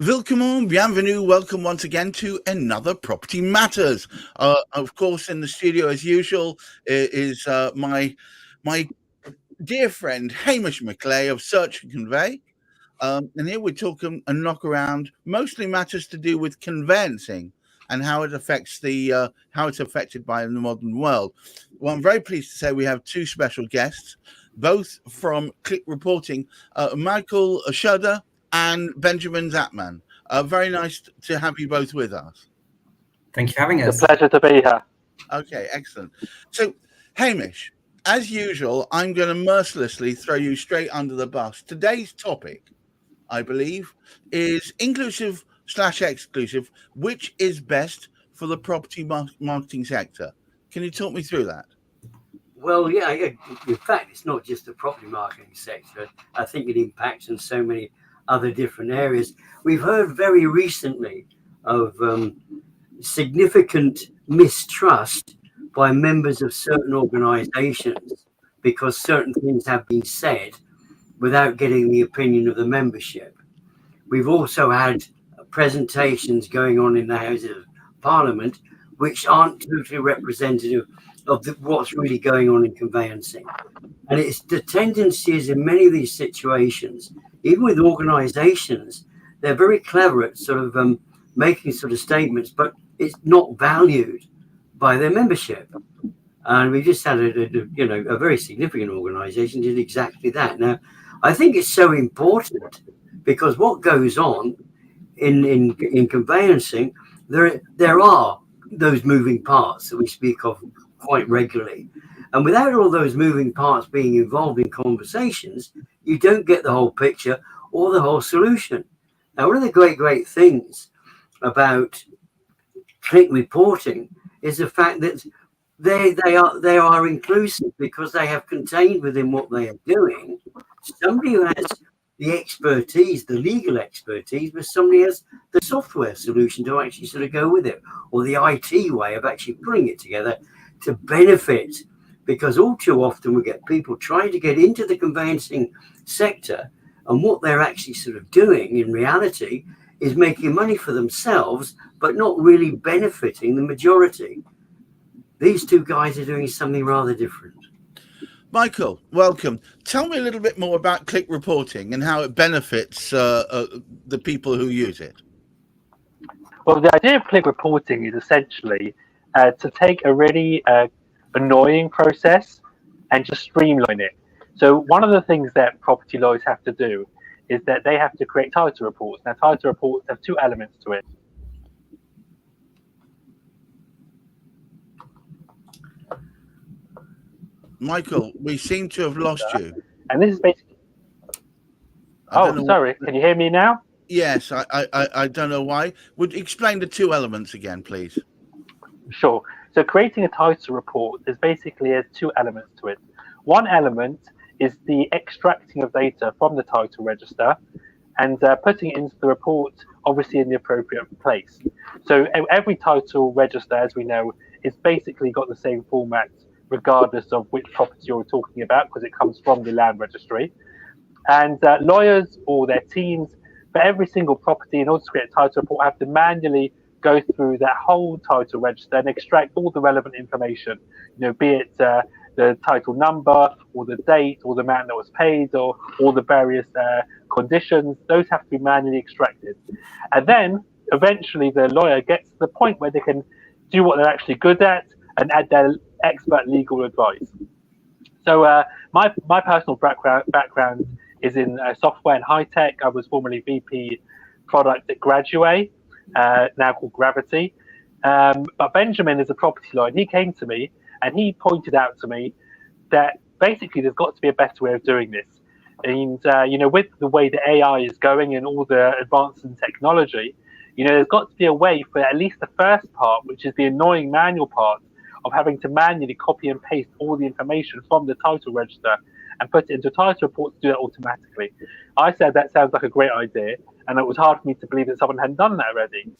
Willkommen, bienvenue, welcome once again to another Property Matters. Of course, in the studio, as usual, is my dear friend Hamish McClay of Search and Convey. And here we're talking a knock around, mostly matters to do with conveyancing and how it affects how it's affected by the modern world. Well, I'm very pleased to say we have two special guests, both from Click Reporting, Michael Schurder and Benjamin Zatman. Very nice to have you both with us. Thank you for having us. It's a pleasure to be here. Okay, excellent. So, Hamish, as usual, I'm going to mercilessly throw you straight under the bus. Today's topic, I believe, is inclusive/exclusive, which is best for the property marketing sector. Can you talk me through that? Well, yeah. In fact, it's not just the property marketing sector. I think it impacts on so many other different areas. We've heard very recently of significant mistrust by members of certain organizations because certain things have been said without getting the opinion of the membership. We've also had presentations going on in the Houses of Parliament which aren't totally representative of what's really going on in conveyancing. And it's the tendencies in many of these situations, even with organizations, they're very clever at sort of making sort of statements, but it's not valued by their membership. And we just had a very significant organization did exactly that. Now, I think it's so important because what goes on in conveyancing, there are those moving parts that we speak of quite regularly. And without all those moving parts being involved in conversations, you don't get the whole picture or the whole solution. Now, one of the great things about Click Reporting is the fact that they are inclusive because they have contained within what they are doing somebody who has the expertise, the legal expertise, but somebody has the software solution to actually sort of go with it, or the IT way of actually putting it together to benefit. Because all too often we get people trying to get into the conveyancing sector, and what they're actually sort of doing in reality is making money for themselves, but not really benefiting the majority. These two guys are doing something rather different. Michael, welcome. Tell me a little bit more about Click Reporting and how it benefits the people who use it. Well, the idea of Click Reporting is essentially to take a really annoying process and just streamline it. So one of the things that property lawyers have to do is that they have to create title reports. Now, title reports have two elements to it. Michael, we seem to have lost you. And this is basically... sorry. Can you hear me now? Yes, I don't know why. Would you explain the two elements again, please? Sure. So creating a title report is basically has two elements to it. One element is the extracting of data from the title register and putting it into the report, obviously in the appropriate place. So every title register, as we know, is basically got the same format regardless of which property you're talking about, because it comes from the land registry. And lawyers or their teams, for every single property, in order to create a title report, have to manually go through that whole title register and extract all the relevant information, be it the title number or the date or the amount that was paid or all the various conditions. Those have to be manually extracted. And then eventually the lawyer gets to the point where they can do what they're actually good at and add their expert legal advice. So my personal background is in software and high tech. I was formerly VP product at Graduate, now called Gravity. But Benjamin is a property lawyer, and he came to me and he pointed out to me that basically there's got to be a better way of doing this. And, with the way the AI is going and all the advances in technology, there's got to be a way for at least the first part, which is the annoying manual part of having to manually copy and paste all the information from the title register and put it into a title report to do that automatically. I said that sounds like a great idea, and it was hard for me to believe that someone hadn't done that already.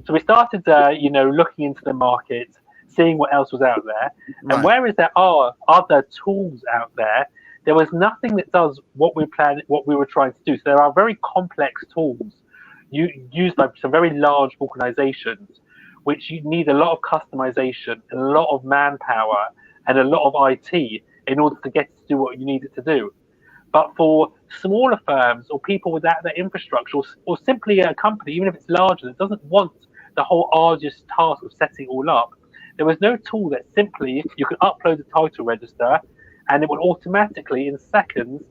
So we started, looking into the market, seeing what else was out there, right. And whereas there are other tools out there was nothing that does what we were trying to do. So there are very complex tools used by some very large organisations, which you need a lot of customization, a lot of manpower, and a lot of IT in order to get it to do what you need it to do. But for smaller firms or people without that infrastructure, or simply a company, even if it's larger, that doesn't want the whole arduous task of setting it all up, there was no tool that simply you could upload the title register and it would automatically, in seconds,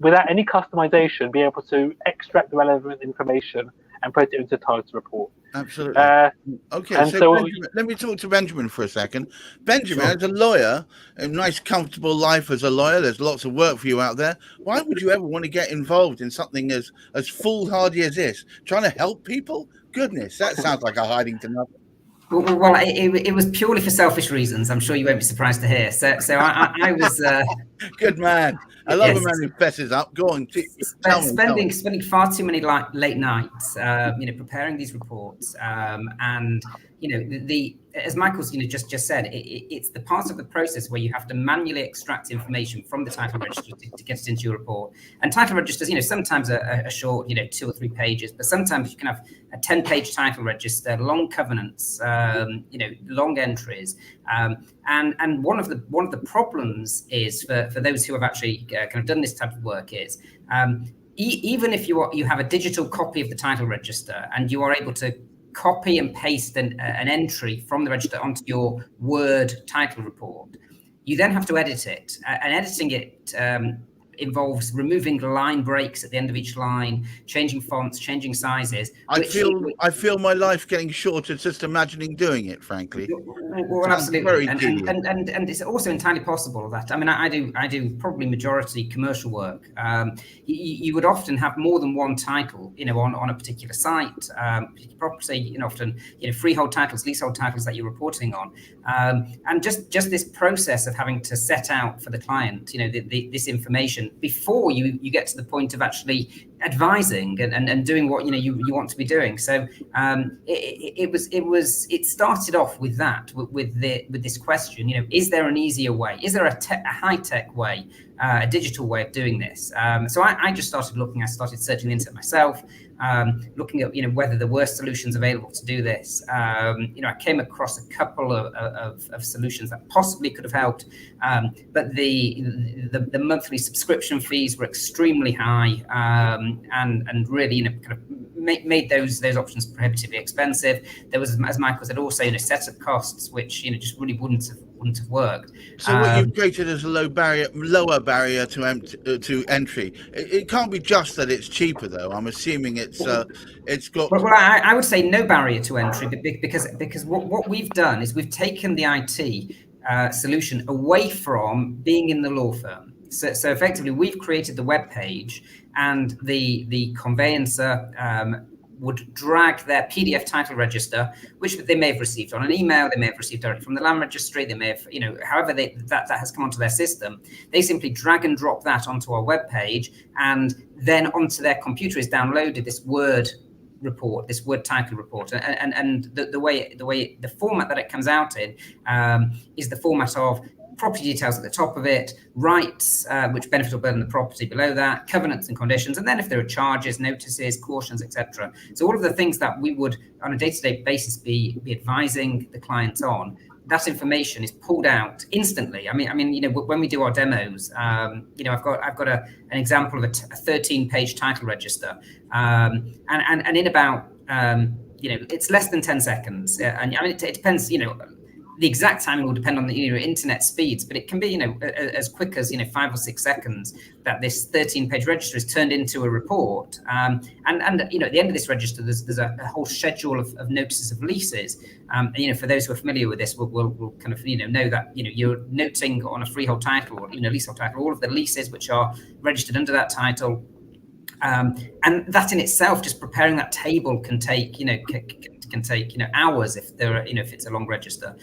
without any customization, be able to extract the relevant information and put it into a title report. Absolutely. Okay, so Benjamin, let me talk to Benjamin for a second. Benjamin, as a lawyer, a nice, comfortable life as a lawyer, there's lots of work for you out there. Why would you ever want to get involved in something as foolhardy as this? Trying to help people? Goodness, that sounds like a hiding to nothing. Well, it was purely for selfish reasons. I'm sure you won't be surprised to hear. So I was good man. I love a man who fesses up. Go on, spending far too many late nights, preparing these reports, and as Michael's just said, it's the part of the process where you have to manually extract information from the title register to get it into your report. And title registers, sometimes are short, 2 or 3 pages, but sometimes you can have a 10-page title register, long covenants, long entries. And one of the problems is for those who have actually kind of done this type of work is even if you have a digital copy of the title register and you are able to copy and paste an entry from the register onto your Word title report, you then have to edit it. And editing it involves removing line breaks at the end of each line, changing fonts, changing sizes. I feel my life getting shorter just imagining doing it, frankly. Well, absolutely. And it's also entirely possible that, I do probably majority commercial work. You would often have more than one title, on a particular site, particular property, often, freehold titles, leasehold titles that you're reporting on. And just this process of having to set out for the client, this information before you get to the point of actually advising and doing what you want to be doing. So it started off with that, with this question, is there an easier way? Is there a high-tech way, a digital way of doing this? So I just started looking. I started searching the internet myself, looking at whether there were solutions available to do this. I came across a couple of solutions that possibly could have helped, but the monthly subscription fees were extremely high, and really kind of made those options prohibitively expensive. There was, as Michael said, also setup costs, which just really wouldn't have worked. So what you've created is a lower barrier to entry. It can't be just that it's cheaper, though. I'm assuming it's got. Well, I would say no barrier to entry, because what we've done is we've taken the IT solution away from being in the law firm. So effectively, we've created the web page, and the conveyancer would drag their PDF title register, which they may have received on an email, they may have received directly from the land registry, they may have, however that has come onto their system. They simply drag and drop that onto our web page, and then onto their computer is downloaded this Word report, this Word title report, and the format that it comes out in is the format of property details at the top of it, rights, which benefit or burden the property below that, covenants and conditions, and then if there are charges, notices, cautions, etc. So all of the things that we would, on a day-to-day basis, be advising the clients on, that information is pulled out instantly. I mean, when we do our demos, I've got an example of a 13-page title register, and in about, it's less than 10 seconds, and it depends, the exact timing will depend on the internet speeds, but it can be as quick as 5 or 6 seconds that this 13-page register is turned into a report. And at the end of this register, there's a whole schedule of notices of leases. For those who are familiar with this, will kind of know that you're noting on a freehold title or leasehold title all of the leases which are registered under that title. And that in itself, just preparing that table can take hours if if it's a long register.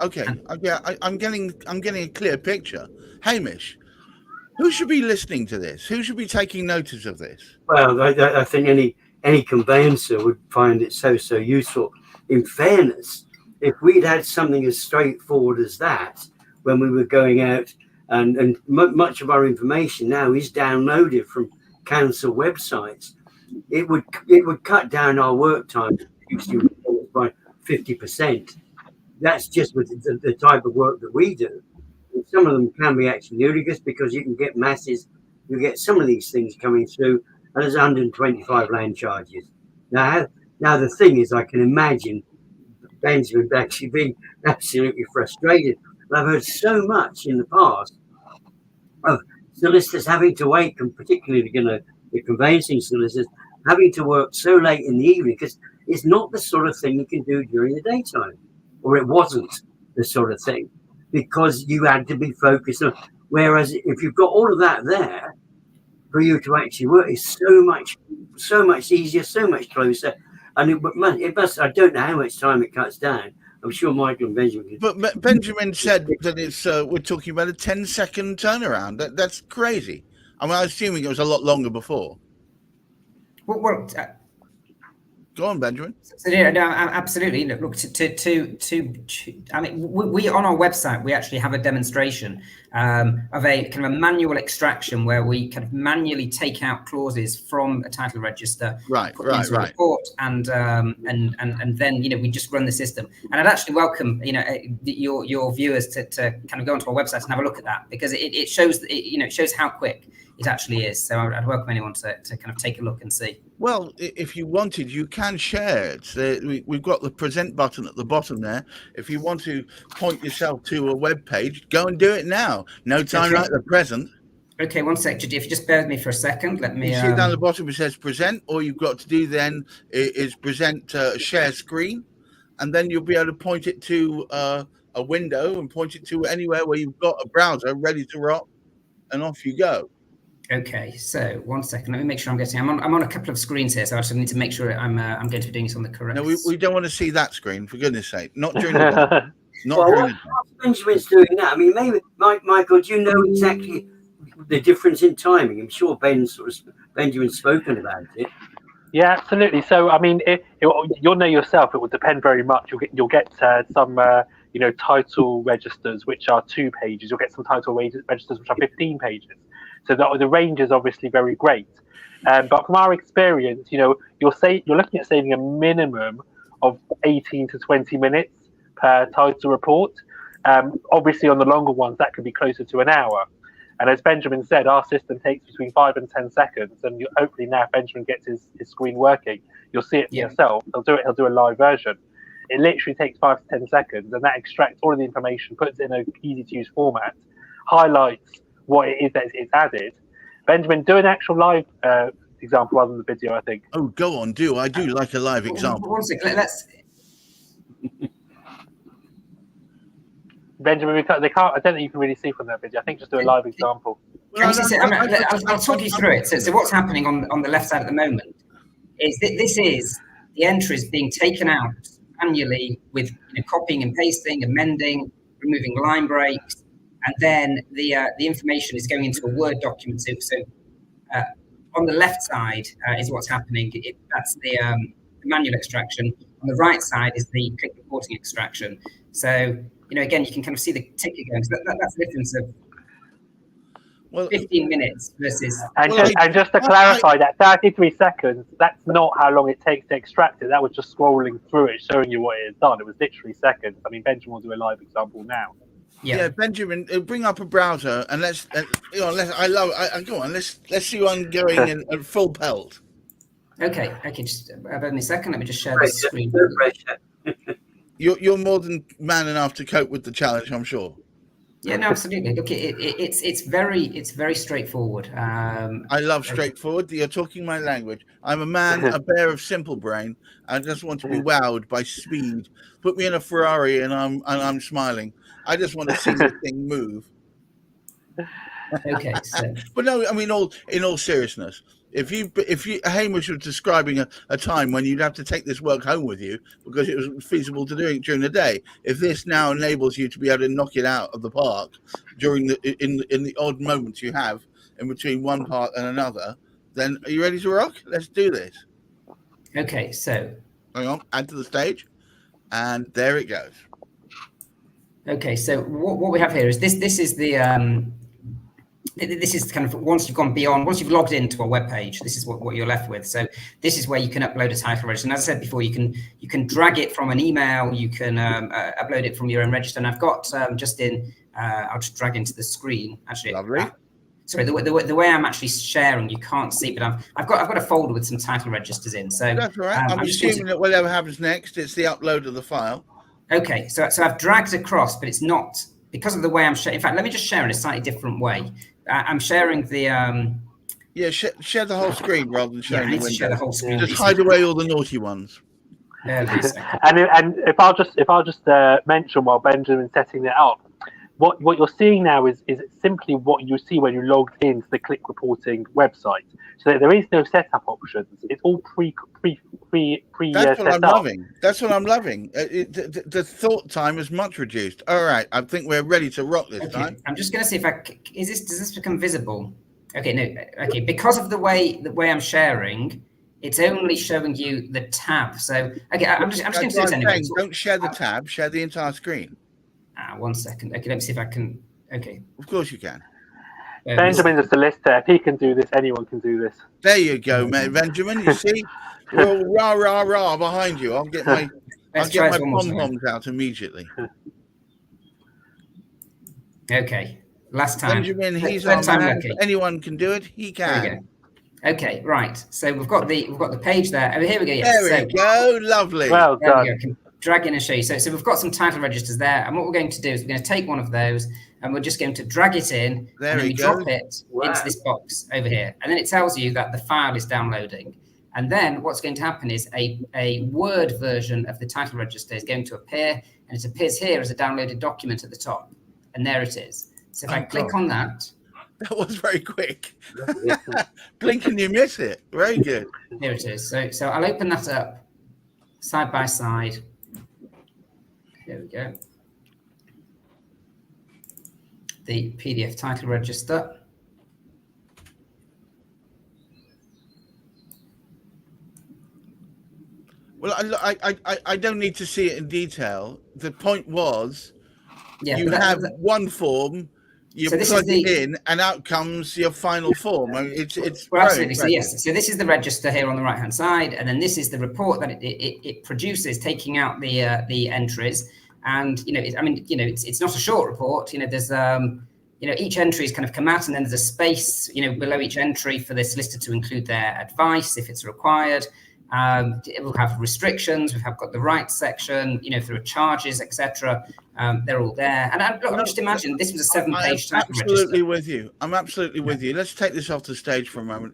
Okay. I'm getting a clear picture. Hamish, who should be listening to this? Who should be taking notice of this? Well, I think any conveyancer would find it so useful. In fairness, if we'd had something as straightforward as that when we were going out, and much of our information now is downloaded from council websites, it would cut down our work time by 50%. That's just with the type of work that we do. And some of them can be actually ludicrous because you can get masses. You get some of these things coming through, and there's 125 land charges. Now the thing is, I can imagine Benjamin actually being absolutely frustrated. And I've heard so much in the past of solicitors having to wait, and particularly the conveyancing solicitors having to work so late in the evening because it's not the sort of thing you can do during the daytime, or it wasn't the sort of thing because you had to be focused on. Whereas if you've got all of that there for you to actually work, it's so much easier, so much closer. And it must, I don't know how much time it cuts down. I'm sure Michael and Benjamin. But Benjamin said that it's we're talking about a 10-second turnaround. That's crazy. I mean, I'm assuming it was a lot longer before. Well, go on, Benjamin. So yeah, no, absolutely. Look, I mean, we on our website we actually have a demonstration of a kind of a manual extraction where we kind of manually take out clauses from a title register, right, report, and then we just run the system. And I'd actually welcome your viewers to kind of go onto our website and have a look at that because it shows it shows how quick it actually is. So I'd welcome anyone to kind of take a look and see. Well, if you wanted, you can share it. We've got the present button at the bottom there. If you want to point yourself to a web page, go and do it now. No time like the present. Okay, one sec, Judy. If you just bear with me for a second, let me. You see down the bottom it says present. All you've got to do then is present share screen, and then you'll be able to point it to a window and point it to anywhere where you've got a browser ready to rock, and off you go. Okay, so 1 second. Let me make sure I'm getting. I'm on a couple of screens here, so I just need to make sure I'm going to be doing this on the correct. No, we don't want to see that screen, for goodness' sake. Not during the day. Not during the day. Benjamin's doing that. I mean, maybe Michael, do you know exactly the difference in timing? I'm sure Benjamin's spoken about it. Yeah, absolutely. So, I mean, you'll know yourself. It will depend very much. You'll get some. Title registers which are 2 pages. You'll get some title registers which are 15 pages. So the range is obviously very great. But from our experience, you're looking at saving a minimum of 18 to 20 minutes per title report. Obviously, on the longer ones, that could be closer to an hour. And as Benjamin said, our system takes between 5 and 10 seconds. And hopefully now, if Benjamin gets his screen working, you'll see it for yourself. He'll do a live version. It literally takes 5 to 10 seconds, and that extracts all of the information, puts it in an easy-to-use format, highlights what it is that it's added. Benjamin, do an actual live example rather than the video, I think. Oh, go on, do. I do like a live example. One second, let's... Benjamin, they can't. I don't think you can really see from that video. I think just do a live example. I'll talk you through it. So what's happening on the left side at the moment is that this is the entries being taken out manually with copying and pasting, amending, removing line breaks, and then the information is going into a Word document. So on the left side is what's happening. That's the manual extraction. On the right side is the click reporting extraction. So again, you can kind of see the ticker going. So that's the difference of 15 minutes versus. And just to clarify, that 33 seconds, that's not how long it takes to extract it. That was just scrolling through it, showing you what it has done. It was literally seconds. I mean, Benjamin will do a live example now. Yeah, Benjamin, bring up a browser and let's go on. Let's see one going in full pelt. Okay. Just bear with me a second. Let me just share the screen. You're more than man enough to cope with the challenge, I'm sure. Yeah, no, absolutely. Look, it's very straightforward. I love straightforward. You're talking my language. I'm a man, a bear of simple brain. I just want to be wowed by speed. Put me in a Ferrari and I'm smiling. I just want to see the thing move. Okay, so. But no, I mean, in all seriousness, if Hamish was describing a time when you'd have to take this work home with you because it was feasible to do it during the day, if this now enables you to be able to knock it out of the park during in the odd moments you have in between one part and another, then are you ready to rock? Let's do this. Okay, so hang on, add to the stage, and there it goes. Okay, so what we have here is this is the this is kind of once you've gone beyond, once you've logged into a web page, this is what you're left with. So this is where you can upload a title register. And as I said before, you can drag it from an email, you can upload it from your own register. And I've got I'll just drag into the screen. Actually, Lovely. Sorry, the way I'm actually sharing, you can't see, but I've got a folder with some title registers in. So that's all right. I'm assuming that whatever happens next, it's the upload of the file. Okay, so I've dragged across, but it's not because of the way I'm sharing. In fact, let me just share in a slightly different way. I'm sharing the share the whole screen rather than showing the window. Share the whole screen. Just hide away all the naughty ones. And if I'll just mention while Benjamin's setting it up, what you're seeing now is simply what you see when you logged into the click reporting website. So there is no setup options. It's all pre That's what set I'm up. loving. That's what I'm loving. The thought time is much reduced. All right, I think we're ready to rock this time. I'm just going to see if does this become visible? Okay, no. Okay, because of the way I'm sharing, it's only showing you the tab. So okay, I'm just going to do this anyway. Don't share the tab. Share the entire screen. 1 second. Okay, let me see if I can. Okay. Of course you can. Benjamin's a solicitor. If he can do this, anyone can do this. There you go, mate, Benjamin. You see, we're all rah rah rah behind you. I'll get my pom-poms out immediately. Okay, last time. Benjamin, he's on man. If anyone can do it, he can. There we go. Okay, right. So we've got the page there. Oh, here we go. Yes. There we go. Lovely. Well done. I can drag in and show you. So we've got some title registers there, and what we're going to do is we're going to take one of those, and we're just going to drag it in, and then we drop it into this box over here, and then it tells you that the file is downloading. And then what's going to happen is a Word version of the title register is going to appear, and it appears here as a downloaded document at the top, and there it is. So if I click on that. That was very quick. Blink and you miss it. Very good. Here it is. So I'll open that up side by side. Here we go. The PDF title register. Well, I don't need to see it in detail. The point was, you have one form, you plug it in, and out comes your final form. I mean, it's absolutely. So yes, so this is the register here on the right hand side, and then this is the report that it produces, taking out the entries. And it's not a short report. There's each entry is kind of come out, and then there's a space below each entry for the solicitor to include their advice if it's required. It will have restrictions. We've got the rights section, if there are charges, etc. They're all there. And just imagine this was a 7-page title register. Absolutely with you. I'm absolutely with you. Let's take this off the stage for a moment.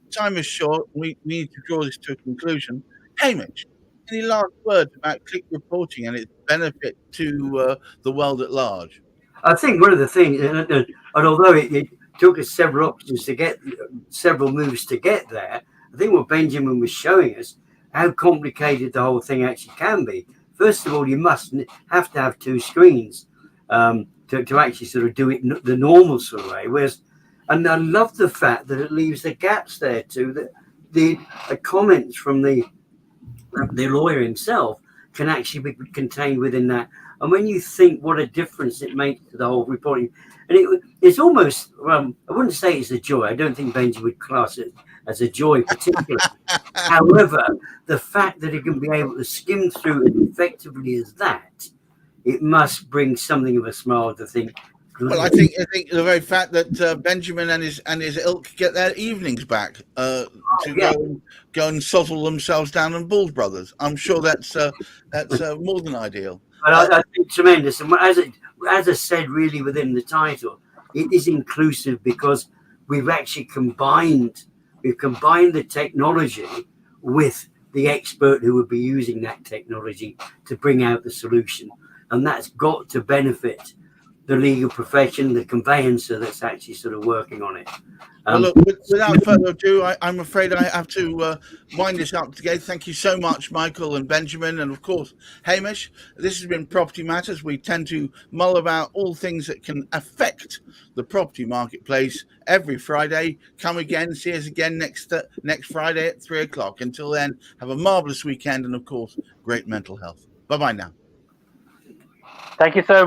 Time is short. We need to draw this to a conclusion. Hamish, any last words about click reporting and its benefit to the world at large? I think one of the things, and although it took us several options to get, several moves to get there, I think what Benjamin was showing us, how complicated the whole thing actually can be. First of all, you have to have two screens to actually sort of do it the normal sort of way. And I love the fact that it leaves the gaps there too, that the comments from the lawyer himself can actually be contained within that. And when you think what a difference it makes to the whole reporting, and it's almost, I wouldn't say it's a joy. I don't think Benji would class it as a joy particularly. However, the fact that it can be able to skim through it effectively as that, it must bring something of a smile to think. Well, I think the very fact that Benjamin and his ilk get their evenings back to go and sottle themselves down on Bulls Brothers. I'm sure that's more than ideal. But I think tremendous, and as I said, really within the title, it is inclusive because we've actually combined the technology with the expert who would be using that technology to bring out the solution, and that's got to benefit the legal profession, the conveyancer that's actually sort of working on it. Well, look, without further ado, I'm afraid I have to wind this up today. Thank you so much, Michael and Benjamin, and of course, Hamish. This has been Property Matters. We tend to mull about all things that can affect the property marketplace every Friday. Come again, see us again next Friday at 3:00. Until then, have a marvelous weekend and, of course, great mental health. Bye-bye now. Thank you so much.